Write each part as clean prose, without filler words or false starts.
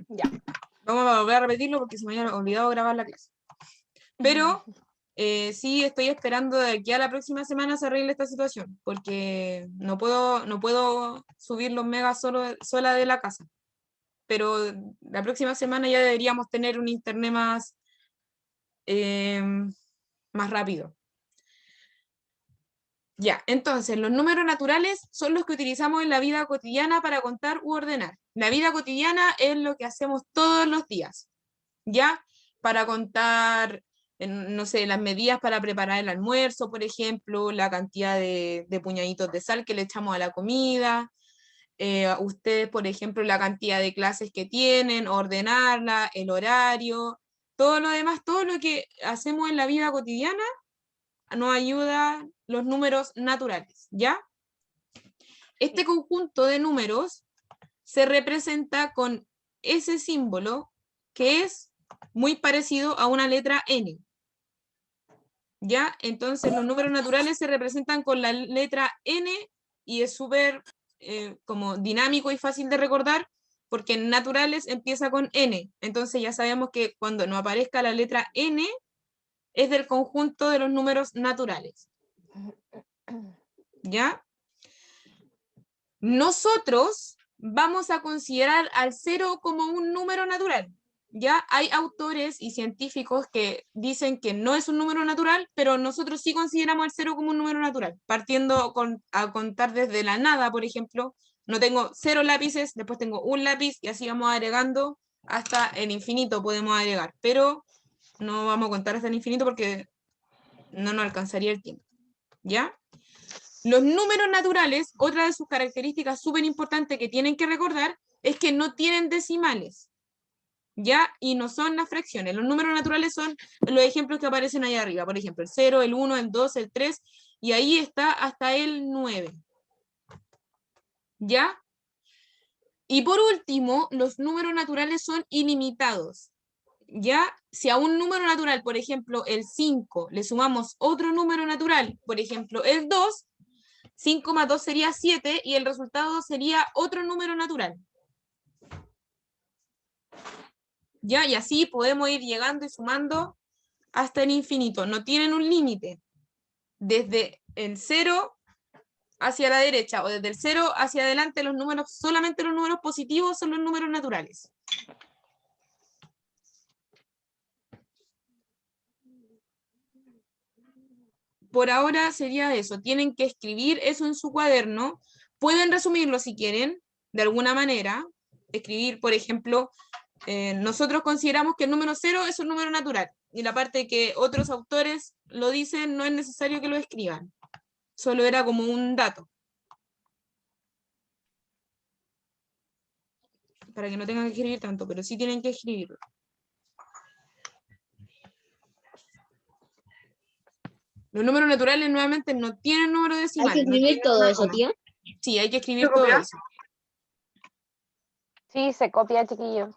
Ya. Vamos a volver a repetirlo porque se me había olvidado grabar la clase. Pero sí estoy esperando de aquí a la próxima semana se arregle esta situación, porque no puedo subir los megas sola de la casa. Pero la próxima semana ya deberíamos tener un internet más rápido. Ya, entonces los números naturales son los que utilizamos en la vida cotidiana para contar u ordenar. La vida cotidiana es lo que hacemos todos los días, ¿ya? Para contar, no sé, las medidas para preparar el almuerzo, por ejemplo, la cantidad de puñaditos de sal que le echamos a la comida, ustedes, por ejemplo, la cantidad de clases que tienen, ordenarla, el horario, todo lo demás, todo lo que hacemos en la vida cotidiana nos ayuda los números naturales, ¿ya? Este conjunto de números se representa con ese símbolo que es muy parecido a una letra N, ¿ya? Entonces los números naturales se representan con la letra N y es súper como dinámico y fácil de recordar porque en naturales empieza con N. Entonces ya sabemos que cuando no aparezca la letra N es del conjunto de los números naturales, ¿ya? Nosotros vamos a considerar al 0 como un número natural. Ya hay autores y científicos que dicen que no es un número natural, pero nosotros sí consideramos al 0 como un número natural, partiendo a contar desde la nada, por ejemplo. No tengo 0 lápices, después tengo un lápiz y así vamos agregando hasta el infinito podemos agregar, pero no vamos a contar hasta el infinito porque no nos alcanzaría el tiempo. ¿Ya? Los números naturales, otra de sus características súper importantes que tienen que recordar es que no tienen decimales, ¿ya? Y no son las fracciones. Los números naturales son los ejemplos que aparecen ahí arriba, por ejemplo, el 0, el 1, el 2, el 3, y ahí está hasta el 9, ¿ya? Y por último, los números naturales son ilimitados, ¿ya? Si a un número natural, por ejemplo, el 5, le sumamos otro número natural, por ejemplo, el 2, 5 más 2 sería 7 y el resultado sería otro número natural. ¿Ya? Y así podemos ir llegando y sumando hasta el infinito. No tienen un límite. Desde el 0 hacia la derecha o desde el 0 hacia adelante los números, solamente los números positivos son los números naturales. Por ahora sería eso. Tienen que escribir eso en su cuaderno. Pueden resumirlo si quieren, de alguna manera. Escribir, por ejemplo, nosotros consideramos que el número 0 es un número natural. Y la parte que otros autores lo dicen no es necesario que lo escriban. Solo era como un dato. Para que no tengan que escribir tanto, pero sí tienen que escribirlo. Los números naturales nuevamente no tienen número Hay que decimal, no escribir tienen todo una eso, coma. tía. Sí, hay que escribir todo eso. Sí, se copia, chiquillo.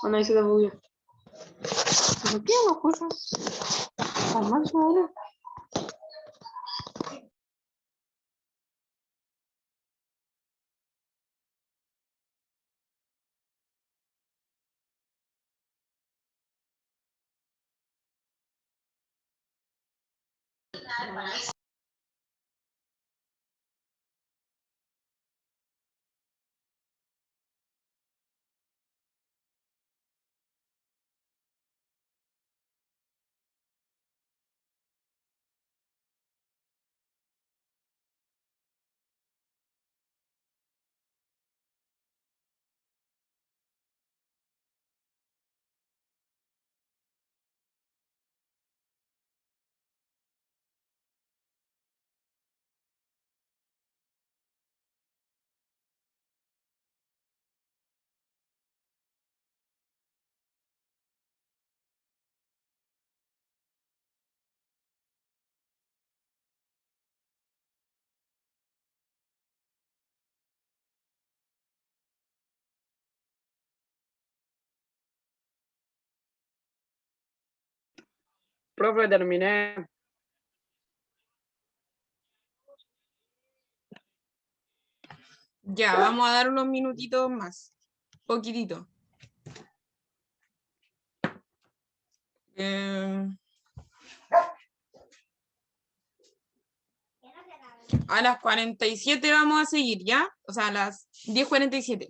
Cuando ahí se te bugueó. ¿Por qué las cosas? ¿Tan mal ahora? Profe, terminé. Ya, vamos a dar unos minutitos más. Poquitito. A las 47 vamos a seguir, ¿ya? O sea, a las 10:47.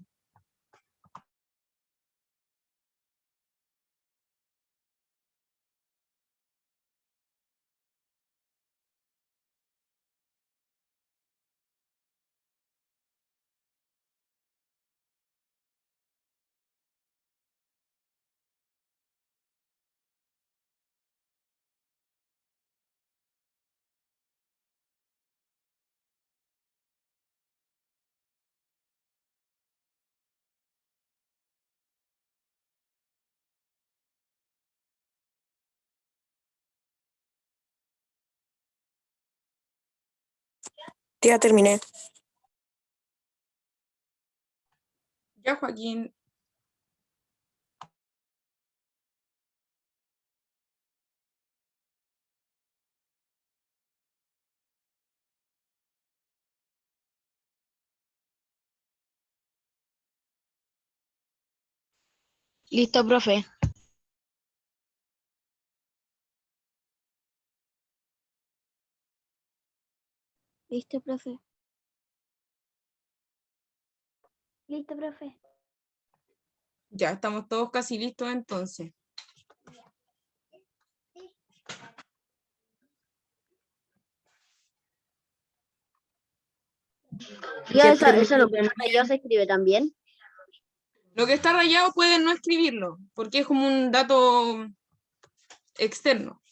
Ya terminé. Ya, Joaquín. Listo, profe. Listo, profe. Listo, profe. Ya, estamos todos casi listos entonces. Ya, eso lo que ya se escribe también. Lo que está rayado pueden no escribirlo, porque es como un dato externo.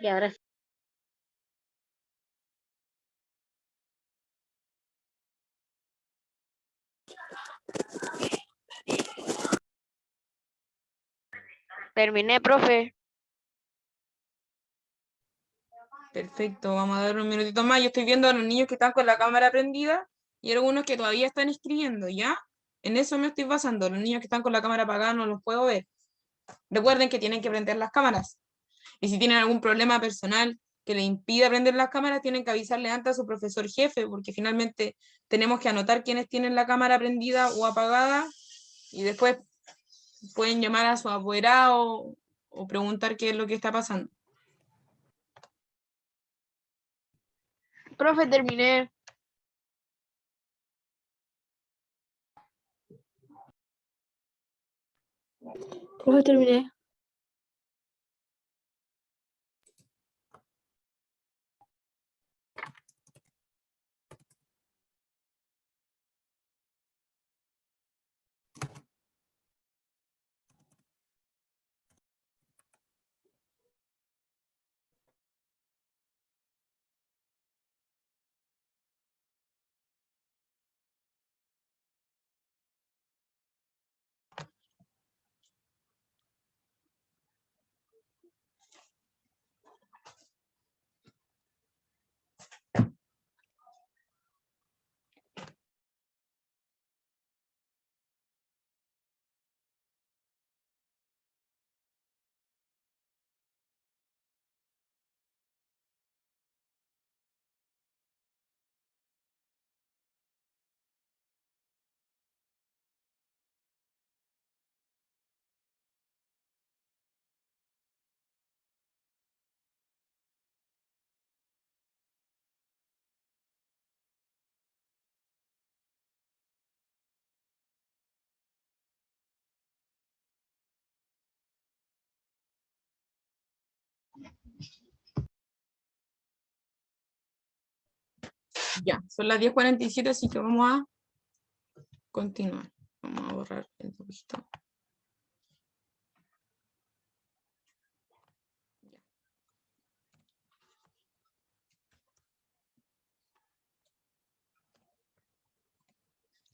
Y ahora sí. Terminé, profe. Perfecto, vamos a dar un minutito más. Yo estoy viendo a los niños que están con la cámara prendida y algunos que todavía están escribiendo, ¿ya? En eso me estoy basando. Los niños que están con la cámara apagada no los puedo ver. Recuerden que tienen que prender las cámaras. Y si tienen algún problema personal que les impida prender las cámaras, tienen que avisarle antes a su profesor jefe, porque finalmente tenemos que anotar quiénes tienen la cámara prendida o apagada y después pueden llamar a su apoderado o preguntar qué es lo que está pasando. Profe, terminé. Profe, terminé. Ya, son las 10:47, así que vamos a continuar. Vamos a borrar el poquito.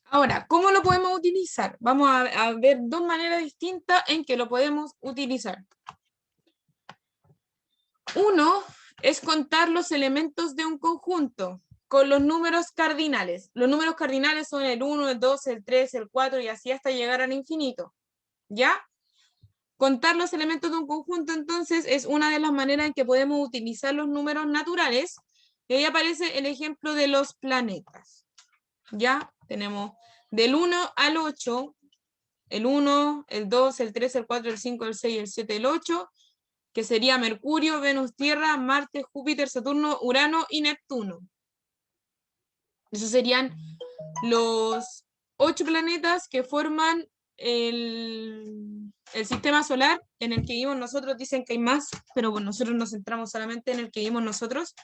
Ahora, ¿cómo lo podemos utilizar? Vamos a ver dos maneras distintas en que lo podemos utilizar. Uno es contar los elementos de un conjunto con los números cardinales. Los números cardinales son el 1, el 2, el 3, el 4 y así hasta llegar al infinito. ¿Ya? Contar los elementos de un conjunto, entonces, es una de las maneras en que podemos utilizar los números naturales. Y ahí aparece el ejemplo de los planetas. ¿Ya? Tenemos del 1 al 8, el 1, el 2, el 3, el 4, el 5, el 6, el 7, el 8, que sería Mercurio, Venus, Tierra, Marte, Júpiter, Saturno, Urano y Neptuno. Esos serían los 8 planetas que forman el sistema solar en el que vivimos nosotros. Dicen que hay más, pero bueno, nosotros nos centramos solamente en el que vivimos nosotros.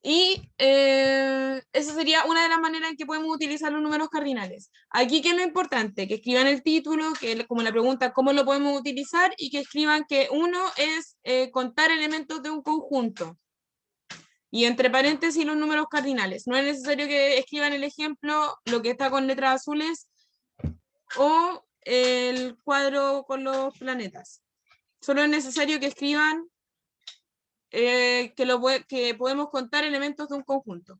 Y esa sería una de las maneras en que podemos utilizar los números cardinales. Aquí, ¿qué es lo importante? Que escriban el título, que como la pregunta, ¿cómo lo podemos utilizar? Y que escriban que uno es contar elementos de un conjunto. Y entre paréntesis los números cardinales. No es necesario que escriban el ejemplo, lo que está con letras azules, o el cuadro con los planetas. Solo es necesario que escriban que podemos contar elementos de un conjunto.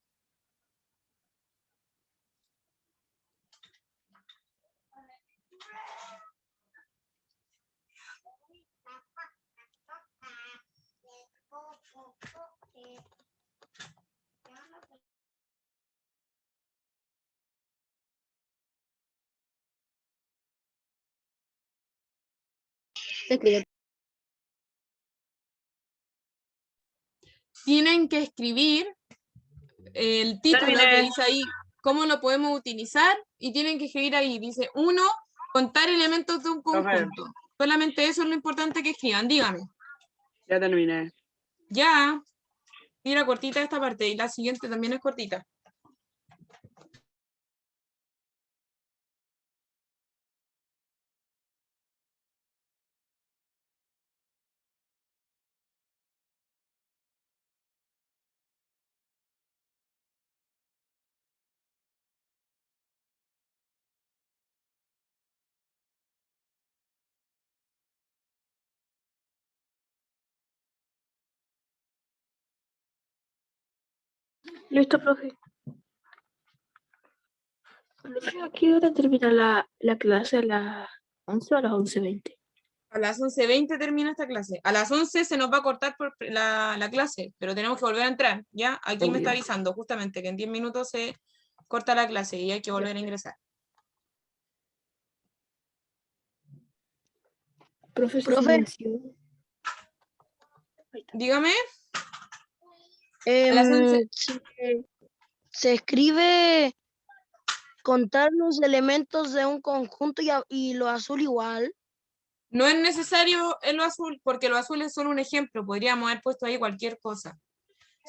Se escribe. Tienen que escribir el título que Terminé. dice ahí cómo lo podemos utilizar y tienen que escribir ahí, dice 1, contar elementos de un Profe. conjunto. Solamente eso es lo importante que escriban, dígame. Ya terminé. Ya, mira, cortita esta parte y la siguiente también es cortita. Listo, profe. Profe, ¿a qué hora termina la clase? ¿A las 11 o a las 11:20? A las 11:20 termina esta clase. A las 11 se nos va a cortar por la clase, pero tenemos que volver a entrar, ¿ya? Aquí me está Obvio. avisando justamente que en 10 minutos se corta la clase y hay que volver a ingresar. Profe, se Profe. silenció. Dígame. A las 11. Se escribe contar los elementos de un conjunto y lo azul igual. No es necesario en lo azul, porque lo azul es solo un ejemplo. Podríamos haber puesto ahí cualquier cosa.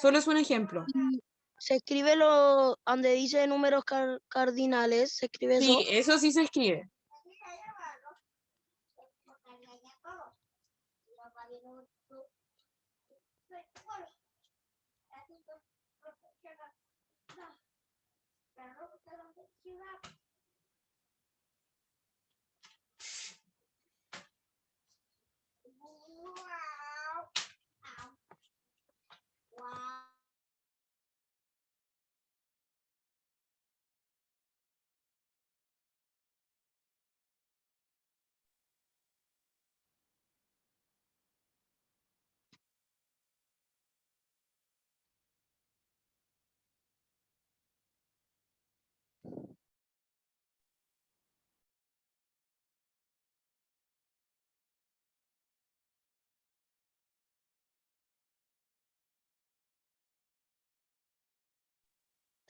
Solo es un ejemplo. Y se escribe lo donde dice números cardinales, se escribe eso. Sí, eso sí se escribe.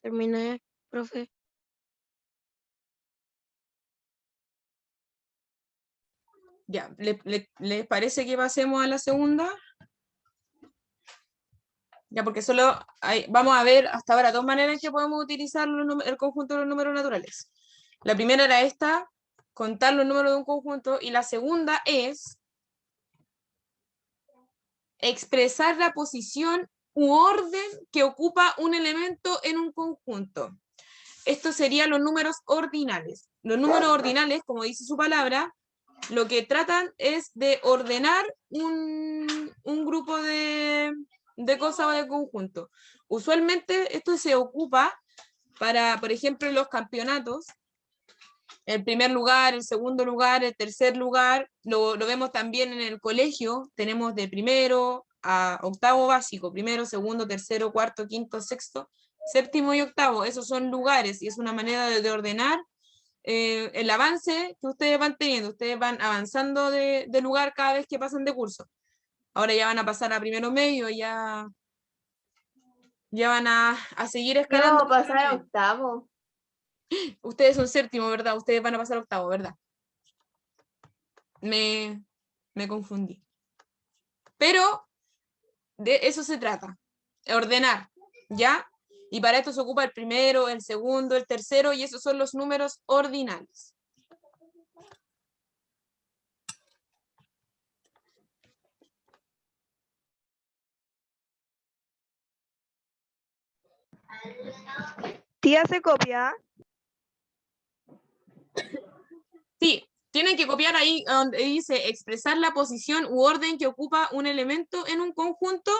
Terminé, profe. Ya, ¿les parece que pasemos a la segunda? Ya, porque solo vamos a ver hasta ahora dos maneras en que podemos utilizar el conjunto de los números naturales. La primera era esta, contar los números de un conjunto, y la segunda es expresar la posición u orden que ocupa un elemento en un conjunto. Estos serían los números ordinales. Los números ordinales, como dice su palabra, lo que tratan es de ordenar un grupo de cosas o de conjunto. Usualmente esto se ocupa para, por ejemplo, los campeonatos. El primer lugar, el segundo lugar, el tercer lugar, lo vemos también en el colegio. Tenemos de primero a octavo básico, primero, segundo, tercero, cuarto, quinto, sexto, séptimo y octavo. Esos son lugares y es una manera de ordenar el avance que ustedes van teniendo. Ustedes van avanzando de lugar cada vez que pasan de curso. Ahora ya van a pasar a primero medio, ya van a seguir Ya escalando. vamos a pasar a octavo. Ustedes son séptimo, ¿verdad? Ustedes van a pasar a octavo, ¿verdad? Me confundí. Pero de eso se trata, ordenar, ¿ya? Y para esto se ocupa el primero, el segundo, el tercero, y esos son los números ordinales. Tía, ¿se copia? Sí, tienen que copiar ahí donde dice expresar la posición u orden que ocupa un elemento en un conjunto,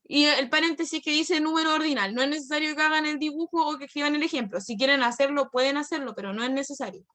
y el paréntesis que dice número ordinal. No es necesario que hagan el dibujo o que escriban el ejemplo. Si quieren hacerlo, pueden hacerlo, pero no es necesario.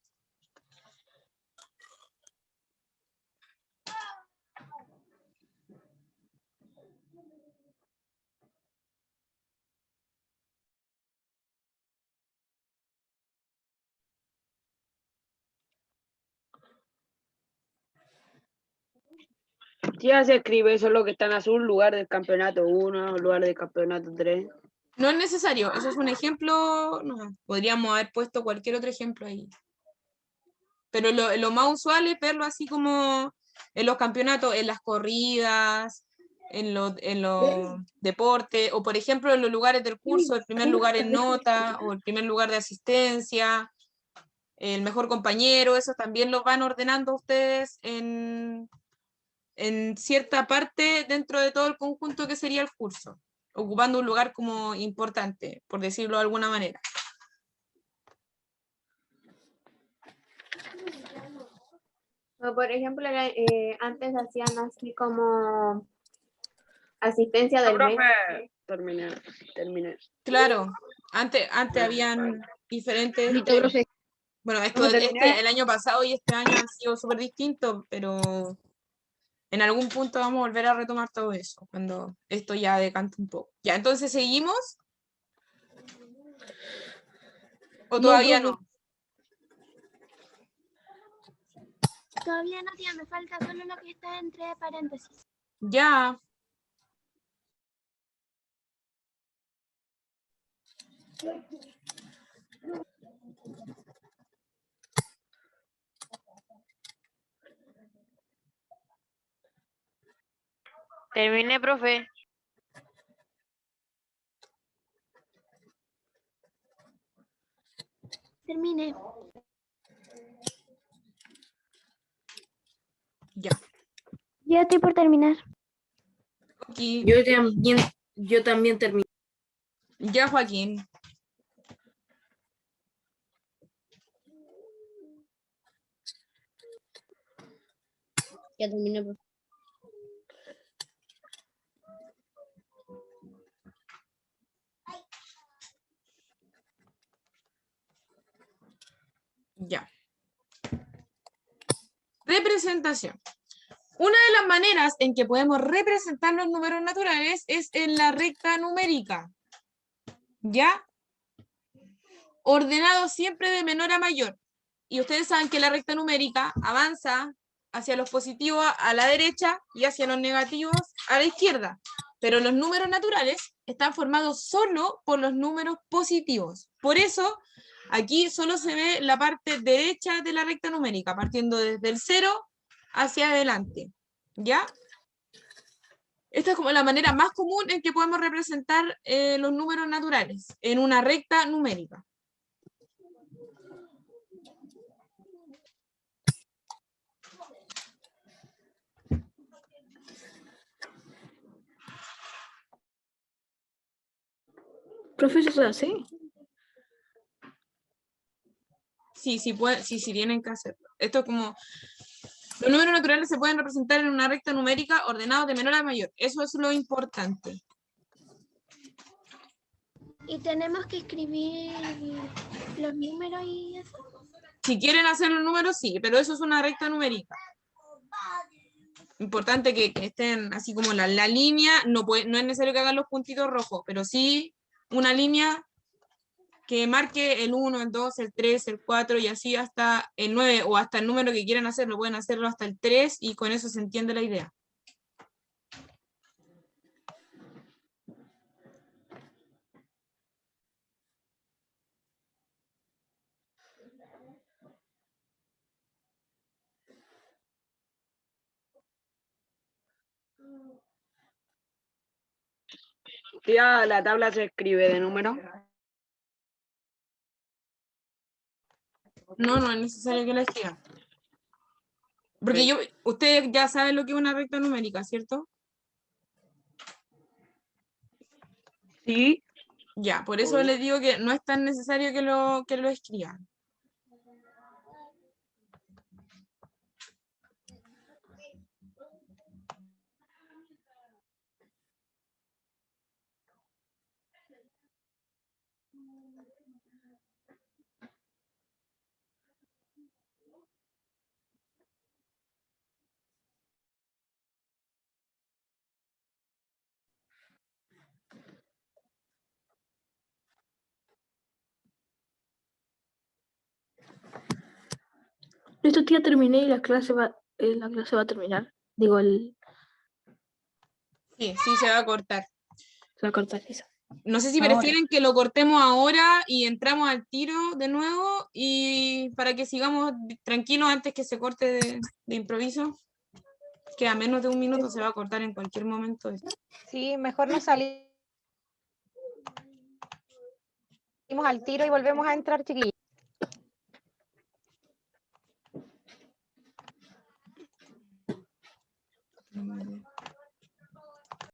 Tía, se escribe eso lo que está en azul, lugar del campeonato 1, lugar del campeonato 3. No es necesario, eso es un ejemplo, no, podríamos haber puesto cualquier otro ejemplo ahí. Pero lo más usual es verlo así como en los campeonatos, en las corridas, en los deportes, o por ejemplo en los lugares del curso, el primer lugar en nota, o el primer lugar de asistencia, el mejor compañero, eso también lo van ordenando ustedes en cierta parte dentro de todo el conjunto que sería el curso, ocupando un lugar como importante, por decirlo de alguna manera. O por ejemplo, antes hacían así como asistencia del mes. Terminé. Claro, antes habían diferentes... Listo, profe. Bueno, terminé. el año pasado y este año han sido súper distintos, pero en algún punto vamos a volver a retomar todo eso, cuando esto ya decante un poco. Ya, entonces, ¿seguimos? ¿O todavía no? Todavía no, tía, me falta solo lo que está entre paréntesis. Ya. Terminé, profe. Termine. Ya. Ya estoy por terminar. Aquí. Yo también terminé. Ya, Joaquín. Ya terminé, profe. Ya. Representación. Una de las maneras en que podemos representar los números naturales es en la recta numérica. ¿Ya? Ordenado siempre de menor a mayor. Y ustedes saben que la recta numérica avanza hacia los positivos a la derecha y hacia los negativos a la izquierda. Pero los números naturales están formados solo por los números positivos. Por eso, aquí solo se ve la parte derecha de la recta numérica, partiendo desde el 0 hacia adelante. ¿Ya? Esta es como la manera más común en que podemos representar los números naturales, en una recta numérica. Profesor, ¿eso es así? Sí, sí tienen que hacerlo. Esto es como... Los números naturales se pueden representar en una recta numérica ordenados de menor a mayor. Eso es lo importante. ¿Y tenemos que escribir los números y eso? Si quieren hacer los números, sí, pero eso es una recta numérica. Importante que estén así como la línea, no es necesario que hagan los puntitos rojos, pero sí una línea que marque el 1, el 2, el 3, el 4 y así hasta el 9 o hasta el número que quieran hacerlo, pueden hacerlo hasta el 3 y con eso se entiende la idea. Tía, la tabla se escribe de número. No es necesario que la escriban. Porque ustedes ya saben lo que es una recta numérica, ¿cierto? Sí. Ya, por eso les digo que no es tan necesario que lo escriban. Listo, tía, terminé y la clase va a terminar. Digo, Sí, se va a cortar. se va a cortar eso. No sé si Ahora. prefieren que lo cortemos ahora y entramos al tiro de nuevo y para que sigamos tranquilos antes que se corte de improviso. Que a menos de un minuto se va a cortar en cualquier momento esto. Sí, mejor nos salimos al tiro y volvemos a entrar, chiquillos.